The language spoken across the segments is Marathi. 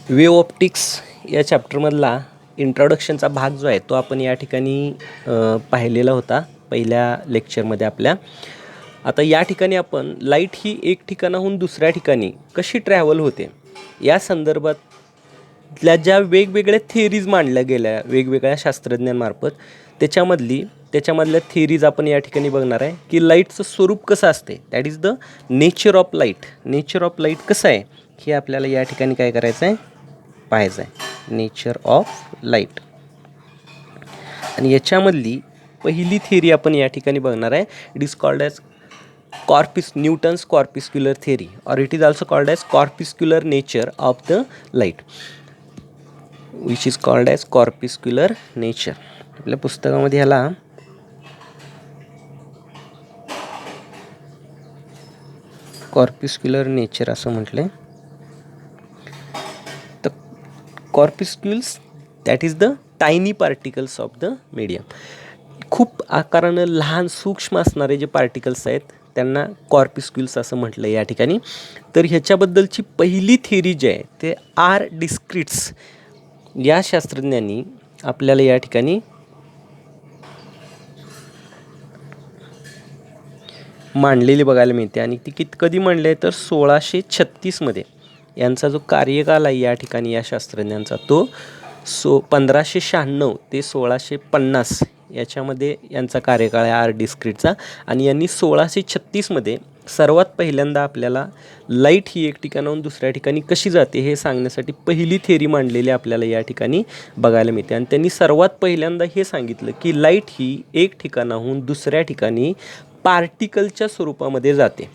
वेव्ह ऑप्टिक्स या चॅप्टरमधला इंट्रोडक्शनचा भाग जो आहे तो आपण या ठिकाणी पाहिलेला होता पहिल्या लेक्चरमध्ये आपल्या. आता या ठिकाणी आपण लाईट ही एक ठिकाणाहून दुसऱ्या ठिकाणी कशी ट्रॅव्हल होते या संदर्भातल्या ज्या वेगवेगळ्या थिअरीज मांडल्या गेल्या वेगवेगळ्या शास्त्रज्ञांमार्फत त्याच्यामधल्या थिअरीज आपण या ठिकाणी बघणार आहे की लाईटचं स्वरूप कसं असते, that is the nature of light. Nature of light कसं आहे हे आपल्याला या ठिकाणी काय करायचं आहे, पाहायचं आहे. Nature of light. आणि याच्यामधली पहिली थिअरी आपण या ठिकाणी बघणार आहे. It is called as Newton's corpuscular theory और it is also called as corpuscular nature of the light, which is called as corpuscular nature. आपल्या पुस्तकामध्ये ह्याला कॉर्पिस्क्युलर नेचर असं म्हटलं. तर corpuscles that is the tiny particles of the medium. खूप आकारानं लहान सूक्ष्म असणारे जे पार्टिकल्स आहेत त्यांना कॉर्पिस्क्युल्स असं म्हटलं या ठिकाणी. तर ह्याच्याबद्दलची पहिली थिअरी जी आहे ते आर डिस्क्रिट्स या शास्त्रज्ञांनी आपल्याला या ठिकाणी मांडलेली बघायला मिळते. आणि ती कधी मांडली आहे तर 1636मध्ये. यांचा जो कार्यकाल आहे या ठिकाणी या शास्त्रज्ञांचा तो 1596 ते 1650 याच्यामध्ये यांचा कार्यकाळ आहे आर डिस्क्रिटचा. आणि यांनी 1636मध्ये सर्वात पहिल्यांदा आपल्याला लाईट ही एक ठिकाणाहून दुसऱ्या ठिकाणी कशी जाते हे सांगण्यासाठी पहिली थिअरी मांडलेली आपल्याला या ठिकाणी बघायला मिळते. आणि त्यांनी सर्वात पहिल्यांदा हे सांगितलं की लाईट ही एक ठिकाणाहून दुसऱ्या ठिकाणी पार्टिकलच्या स्वरूपामध्ये जाते.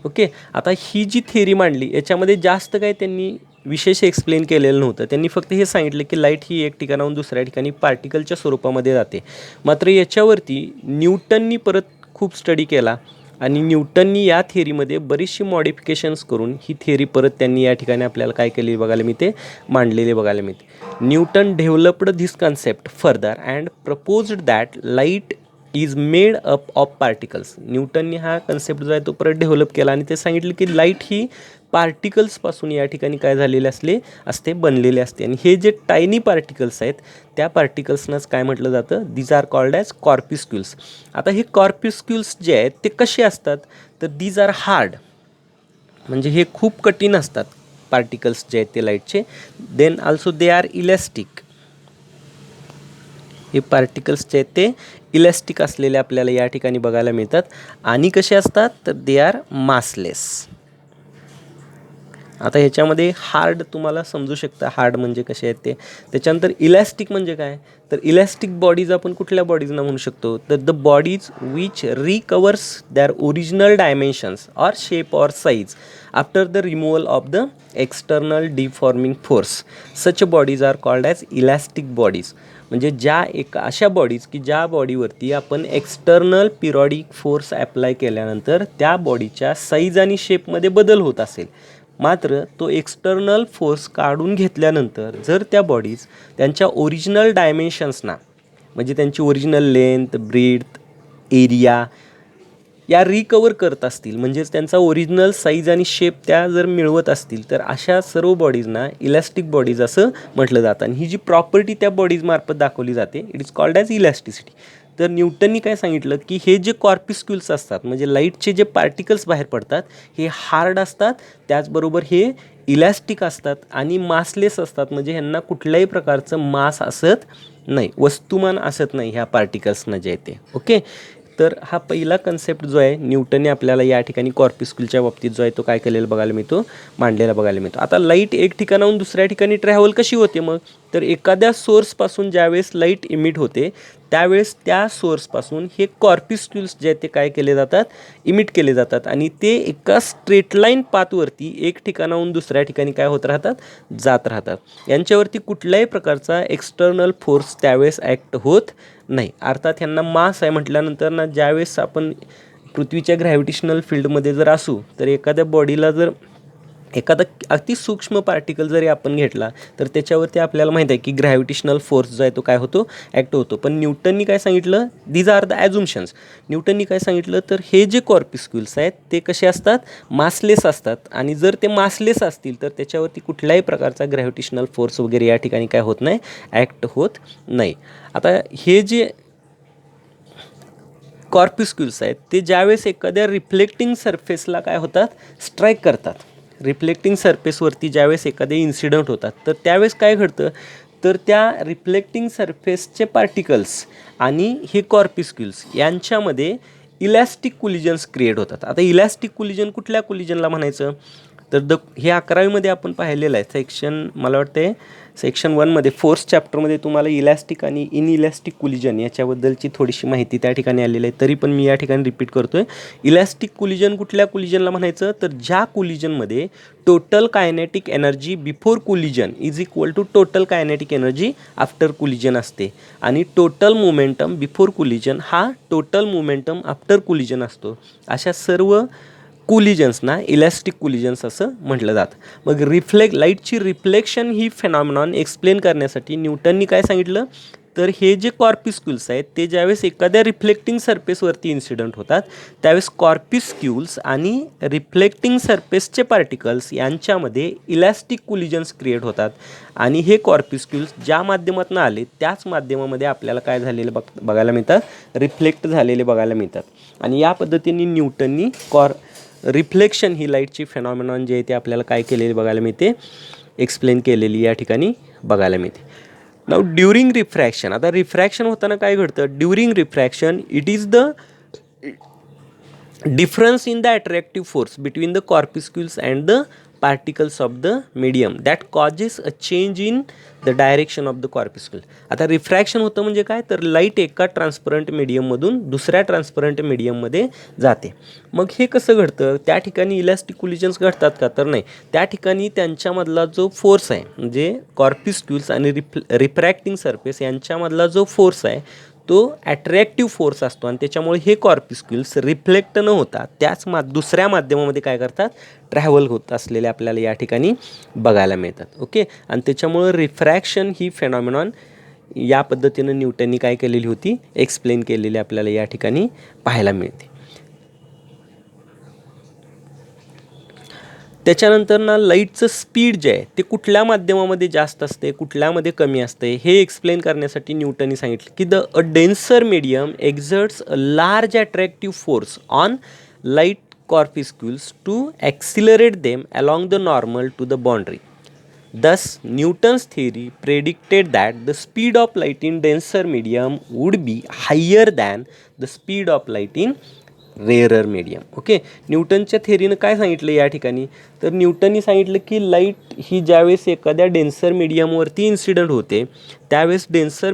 ओके. आता ही जी थिअरी मांडली याच्यामध्ये जास्त काय त्यांनी विशेष एक्सप्लेन केलेलं नव्हतं. त्यांनी फक्त हे सांगितलं की लाईट ही एक ठिकाणाहून दुसऱ्या ठिकाणी पार्टिकलच्या स्वरूपामध्ये जाते. मात्र याच्यावरती न्यूटननी परत खूप स्टडी केला आणि न्यूटननी या थिअरीमध्ये बरीचशी मॉडिफिकेशन्स करून ही थिअरी परत त्यांनी या ठिकाणी आपल्याला काय केली बघायला मिळते, मांडलेले बघायला मिळते. Newton developed this concept further and proposed that light is made up of particles. न्यूटनने हा कन्सेप्ट जो आहे तो परत डेव्हलप केला आणि ते सांगितलं की लाईट ही पार्टिकल्सपासून या ठिकाणी काय झालेले असते बनलेले असते. आणि हे जे टायनी पार्टिकल्स आहेत त्या पार्टिकल्सनाच काय म्हटलं जातं, दीज आर कॉल्ड ॲज कॉर्पिस्क्युल्स. आता हे कॉर्पिस्क्युल्स जे आहेत ते कसे असतात तर दीज आर हार्ड, म्हणजे हे खूप कठीण असतात पार्टिकल्स जे आहेत ते लाईटचे. Then also they are elastic. हे पार्टिकल्स जे आहेत ते इलॅस्टिक असलेले आपल्याला या ठिकाणी बघायला मिळतात. आणि कसे असतात तर दे आर मासलेस. आता ह्याच्यामध्ये हार्ड तुम्हाला समजू शकता हार्ड म्हणजे कसे आहेत ते. त्याच्यानंतर इलॅस्टिक म्हणजे काय तर इलॅस्टिक बॉडीज आपण कुठल्या बॉडीजना म्हणू शकतो तर the bodies which recovers their original dimensions or shape or size after the removal of the external deforming force. Such bodies are called as elastic bodies. म्हणजे ज्या एक अशा बॉडीज की ज्या बॉडीवरती आपण एक्सटर्नल पिरियॉडिक फोर्स ॲप्लाय केल्यानंतर त्या बॉडीच्या साईज आणि शेपमध्ये बदल होत असेल, मात्र तो एक्सटर्नल फोर्स काढून घेतल्यानंतर जर त्या बॉडीज त्यांच्या ओरिजिनल डायमेन्शन्सना म्हणजे त्यांची ओरिजिनल लेंथ, ब्रीथ, एरिया या रिकवर करत असतील, म्हणजेच त्यांचा ओरिजिनल साईज आणि शेप त्या जर मिळवत असतील तर अशा सर्व बॉडीजना इलॅस्टिक बॉडीज असं म्हटलं जातं. आणि ही जी प्रॉपर्टी त्या बॉडीजमार्फत दाखवली जाते it is called as elasticity. तर न्यूटननी काय सांगितलं की हे जे कॉर्पिस्क्युल्स असतात म्हणजे लाईटचे जे पार्टिकल्स बाहेर पडतात हे हार्ड असतात, त्याचबरोबर हे इलॅस्टिक असतात आणि मासलेस असतात. म्हणजे ह्यांना कुठल्याही प्रकारचं मास असत नाही, वस्तुमान असत नाही ह्या पार्टिकल्सना जे आहे ते. ओके. तर हा पहिला कन्सेप्ट जो आहे न्यूटनने आपल्याला या ठिकाणी कॉर्पिस्क्युलच्या बाबतीत जो आहे तो काय केलेला बघायला मिळतो, मांडलेला बघायला मिळतो. आता लाईट एक ठिकाणाहून दुसऱ्या ठिकाणी ट्रॅव्हल कशी होते मग तर एखाद्या सोर्सपासून ज्यावेळेस लाईट इमिट होते त्यावेळेस त्या सोर्सपासून हे कॉर्पिस्क्युल्स जे आहेत ते काय केले जातात, इमिट केले जातात. आणि ते एका स्ट्रेट लाईन पाथवरती एक ठिकाणाहून दुसऱ्या ठिकाणी काय होत राहतात, जात राहतात. यांच्यावरती कुठल्याही प्रकारचा एक्सटर्नल फोर्स त्यावेळेस ॲक्ट होत नाही. अर्थात ह्यांना मास आहे म्हटल्यानंतर ना ज्यावेळेस आपण पृथ्वीच्या ग्रॅव्हिटेशनल फील्डमध्ये जर असू तर एखाद्या बॉडीला जर एखादा अति सूक्ष्म पार्टिकल जरी आपण घेतला तर त्याच्यावरती आपल्याला माहीत आहे की ग्रॅव्हिटेशनल फोर्स जो आहे तो काय होतो, ॲक्ट होतो. पण न्यूटननी काय सांगितलं, दीज आर द ॲझुम्शन्स. न्यूटननी काय सांगितलं, तर हे जे कॉर्पिस्क्युल्स आहेत ते कसे असतात, मासलेस असतात. आणि जर ते मासलेस असतील तर त्याच्यावरती कुठल्याही प्रकारचा ग्रॅव्हिटेशनल फोर्स वगैरे या ठिकाणी काय होत नाही, ॲक्ट होत नाही. आता हे जे कॉर्पिस्क्युल्स आहेत ते ज्यावेळेस एखाद्या रिफ्लेक्टिंग सरफेसला काय होतात, स्ट्राईक करतात. रिफ्लेक्टिंग सरफेसवरती ज्यावेळेस एखादे इन्सिडंट होतात तर त्यावेळेस काय घडतं, तर त्या रिफ्लेक्टिंग सरफेसचे पार्टिकल्स आणि हे कॉर्पिस्क्युल्स यांच्यामध्ये इलॅस्टिक कोलिजन्स क्रिएट होतात. आता इलॅस्टिक कोलिजन कुठल्या कोलिजनला म्हणायचं, तर हे 11वीमध्ये आपण पाहिलेलं आहे. सेक्शन मला वाटते सेक्शन 1मध्ये फोर्थ चॅप्टरमध्ये तुम्हाला इलॅस्टिक आणि इनइलॅस्टिक कोलिजन याच्याबद्दलची थोडीशी माहिती त्या ठिकाणी आलेली आहे. तरी पण मी या ठिकाणी रिपीट करतो आहे. इलॅस्टिक कोलिजन कुठल्या कोलिजनला म्हणायचं, तर ज्या कोलिजनमध्ये total kinetic energy before collision is equal to total kinetic energy after collision असते. आणि टोटल मोमेंटम बिफोर कोलिजन हा टोटल मोमेंटम आफ्टर कोलिजन असतो. अशा सर्व कोलिजन्सना इलॅस्टिक कोलिजन्स असं म्हटलं जातं. मग लाईटची रिफ्लेक्शन ही फेनॉमिनॉन एक्सप्लेन करण्यासाठी न्यूटननी काय सांगितलं, तर हे जे कॉर्पिस्क्युल्स आहेत ते ज्यावेळेस एखाद्या रिफ्लेक्टिंग सरफेसवरती इन्सिडंट होतात त्यावेळेस कॉर्पिस्क्युल्स आणि रिफ्लेक्टिंग सरफेसचे पार्टिकल्स यांच्यामध्ये इलॅस्टिक कोलिजन्स क्रिएट होतात. आणि हे कॉर्पिस्क्युल्स ज्या माध्यमातून आले त्याच माध्यमामध्ये आपल्याला काय झालेले बघायला मिळतात, रिफ्लेक्ट झालेले बघायला मिळतात. आणि या पद्धतीने न्यूटननी रिफ्लेक्शन ही लाईटची फेनॉमिनॉन जे आहे ते आपल्याला काय केलेली बघायला मिळते, एक्सप्लेन केलेली या ठिकाणी बघायला मिळते. नाउ ड्युरिंग रिफ्रॅक्शन, आता रिफ्रॅक्शन होताना काय घडतं, during refraction it is the difference in the attractive force between the corpuscles and the particles of the medium that causes a change in the direction of the corpuscle. आता रिफ्रॅक्शन होतं म्हणजे काय, तर लाईट एका ट्रान्सपरंट मीडियममधून दुसऱ्या ट्रान्सपरंट मीडियममध्ये जाते. मग हे कसं घडतं, त्या ठिकाणी इलॅस्टिक कोलिजन्स घडतात का, तर नाही. त्या ठिकाणी त्यांच्यामधला जो फोर्स आहे म्हणजे कॉर्पिस्क्युल्स आणि रिफ्रॅक्टिंग सरफेस यांच्यामधला जो फोर्स आहे तो ॲट्रॅक्टिव्ह फोर्स असतो. आणि त्याच्यामुळे हे कॉर्पिस्क्युल्स रिफ्लेक्ट न होता त्याच दुसऱ्या माध्यमामध्ये काय करतात, ट्रॅव्हल होत असलेले आपल्याला या ठिकाणी बघायला मिळतात. ओके. आणि त्याच्यामुळं रिफ्रॅक्शन ही फेनॉमिनॉन या पद्धतीनं न्यूटननी काय केलेली होती, एक्सप्लेन केलेली आपल्याला या ठिकाणी पाहायला मिळते. त्याच्यानंतर ना लाईटचं स्पीड जे आहे ते कुठल्या माध्यमामध्ये जास्त असते, कुठल्यामध्ये कमी असते हे एक्सप्लेन करण्यासाठी न्यूटननी सांगितलं की a denser medium exerts a large attractive force on light corpuscles to accelerate them along the normal to the boundary. Thus, Newton's theory predicted that the speed of light in denser medium would be higher than the speed of light in rarer medium. Okay. न्यूटनच्या थेरीनं काय सांगितलं या ठिकाणी, तर न्यूटननी सांगितलं की लाईट ही ज्यावेळेस एखाद्या डेन्सर मीडियमवरती इन्सिडंट होते त्यावेळेस डेन्सर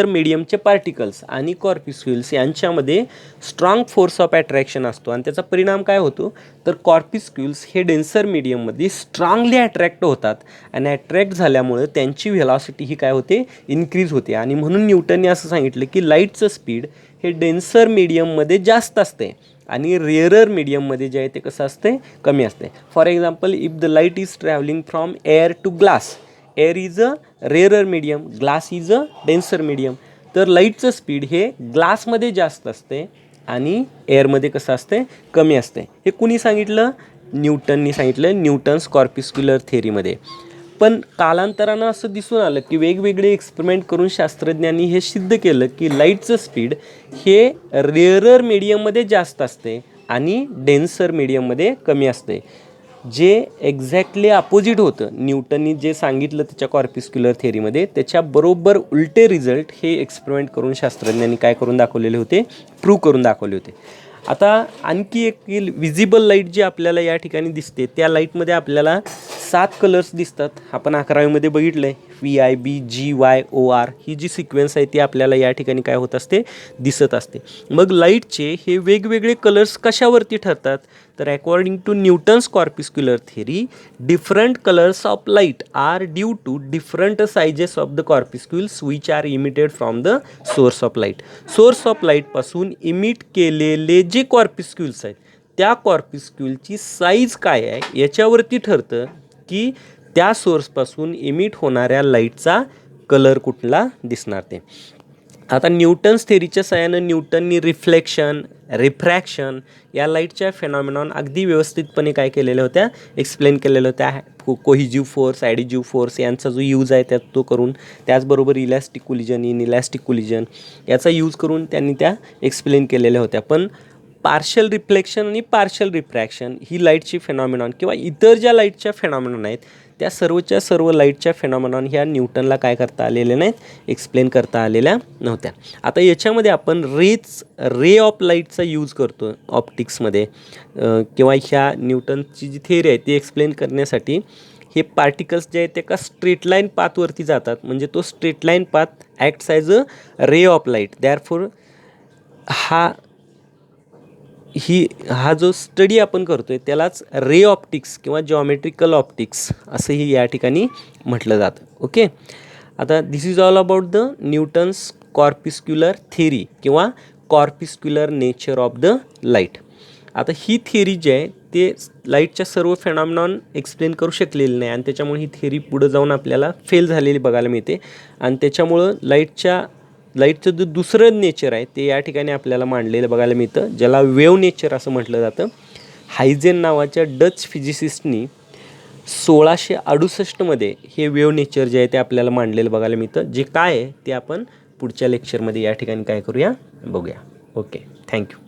मीडियमचे पार्टिकल्स आणि कॉर्पिस्क्युल्स यांच्यामध्ये स्ट्रॉंग फोर्स ऑफ अट्रॅक्शन असतो. आणि त्याचा परिणाम काय होतो, तर कॉर्पिस्क्युल्स हे डेन्सर मीडियममध्ये स्ट्रॉंगली अट्रॅक्ट होतात. आणि अट्रॅक्ट झाल्यामुळे त्यांची व्हेलॉसिटी ही काय होते, इन्क्रीज होते. आणि म्हणून न्यूटनने असं सांगितलं की लाईटचं स्पीड हे डेन्सर मीडियममध्ये जास्त असते आणि रेअरर मीडियममध्ये जे आहे ते कसं असते, कमी असते. For example, if the light is travelling from air to glass, air is a rarer medium, glass is a denser medium. तर लाईटचं स्पीड हे ग्लासमध्ये जास्त असते आणि एअरमध्ये कसं असते, कमी असते. हे कुणी सांगितलं, न्यूटननी सांगितलं, न्यूटन्स कॉर्पिस्क्युलर थेरीमध्ये. पण कालांतरानं असं दिसून आलं की वेगवेगळे एक्सपेरिमेंट करून शास्त्रज्ञांनी हे सिद्ध केलं की लाईटचं स्पीड हे रेअरर मीडियममध्ये जास्त असते आणि डेन्सर मीडियममध्ये कमी असते. जे एक्झॅक्टली अपोजिट होतं न्यूटननी जे सांगितलं त्याच्या कॉर्पिस्क्युलर थेरीमध्ये, त्याच्याबरोबर उलटे रिझल्ट हे एक्सपेरिमेंट करून शास्त्रज्ञांनी काय करून दाखवलेले होते, प्रूव्ह करून दाखवले होते. आता आणखी एक विजिबल लाईट जी आपल्याला या ठिकाणी दिसते त्या लाईटमध्ये आपल्याला 7 कलर्स दिसतात. आपण 11वीमध्ये बघितलं आहे, VIBGYOR ही जी सिक्वेन्स आहे ती आपल्याला या ठिकाणी काय होत असते, दिसत असते. मग लाईटचे हे वेगवेगळे कलर्स कशावरती ठरतात, तर according to Newton's corpuscular theory different colours of light are due to different sizes of the corpuscles which are emitted from the source of light. Source of लाईटपासून इमिट केलेले जे कॉर्पिस्क्युल्स आहेत त्या कॉर्पिस्क्यूलची साईज काय आहे याच्यावरती ठरतं की त्या सोर्सपासून इमिट होणाऱ्या लाईटचा कलर कुठला दिसणार ते. आता न्यूटन्स थेरीच्या सहाय्यानं न्यूटननी रिफ्लेक्शन, रिफ्रॅक्शन या लाईटच्या फेनॉमिनॉन अगदी व्यवस्थितपणे काय केलेल्या होत्या, एक्सप्लेन केलेल्या होत्या. कोहिजिव्ह फोर्स, ॲडिजिव्ह फोर्स यांचा जो यूज आहे त्यात तो करून, त्याचबरोबर इलॅस्टिक कोलिजन, इनइलॅस्टिक कोलिजन याचा यूज करून त्यांनी त्या एक्सप्लेन केलेल्या होत्या. पण पार्शल रिफ्लेक्शन आणि पार्शल रिफ्रॅक्शन ही लाईटची फेनॉमिनॉन किंवा इतर ज्या लाईटच्या फेनॉमिनॉन आहेत त्या सर्वच्या सर्व लाईटच्या फेनॉमिनॉन ह्या न्यूटनला काय करता आलेले नाहीत, एक्सप्लेन करता आलेल्या नव्हत्या. आता याच्यामध्ये आपण रे ऑफ लाईटचा यूज करतो ऑप्टिक्समध्ये किंवा ह्या न्यूटनची जी थिअरी आहे ती एक्सप्लेन करण्यासाठी. हे पार्टिकल्स जे आहेत ते एका स्ट्रेट लाईन पाथवरती जातात, म्हणजे तो straight line path acts as a ray of light. Therefore हा जो स्टडी आपण करतो आहे त्यालाच रे ऑप्टिक्स किंवा जॉमेट्रिकल ऑप्टिक्स असंही या ठिकाणी म्हटलं जातं. ओके, आता this is all about the Newton's corpuscular theory किंवा corpuscular nature of the light. आता ही थिअरी जी आहे ते लाईटच्या सर्व फेनॉमिनॉन एक्सप्लेन करू शकलेली नाही आणि त्याच्यामुळे ही थिअरी पुढं जाऊन आपल्याला फेल झालेली बघायला मिळते. आणि त्याच्यामुळं लाईटचं जो दुसरं नेचर आहे ते या ठिकाणी आपल्याला मांडलेलं बघायला मिळतं, ज्याला वेव्ह नेचर असं म्हटलं जातं. हायझेन नावाच्या डच फिजिसिस्टनी 1668मध्ये हे वेव्ह नेचर जे आहे ते आपल्याला मांडलेलं बघायला मिळतं. जे काय आहे ते आपण पुढच्या लेक्चरमध्ये या ठिकाणी काय करूया, बघूया. Okay, thank you.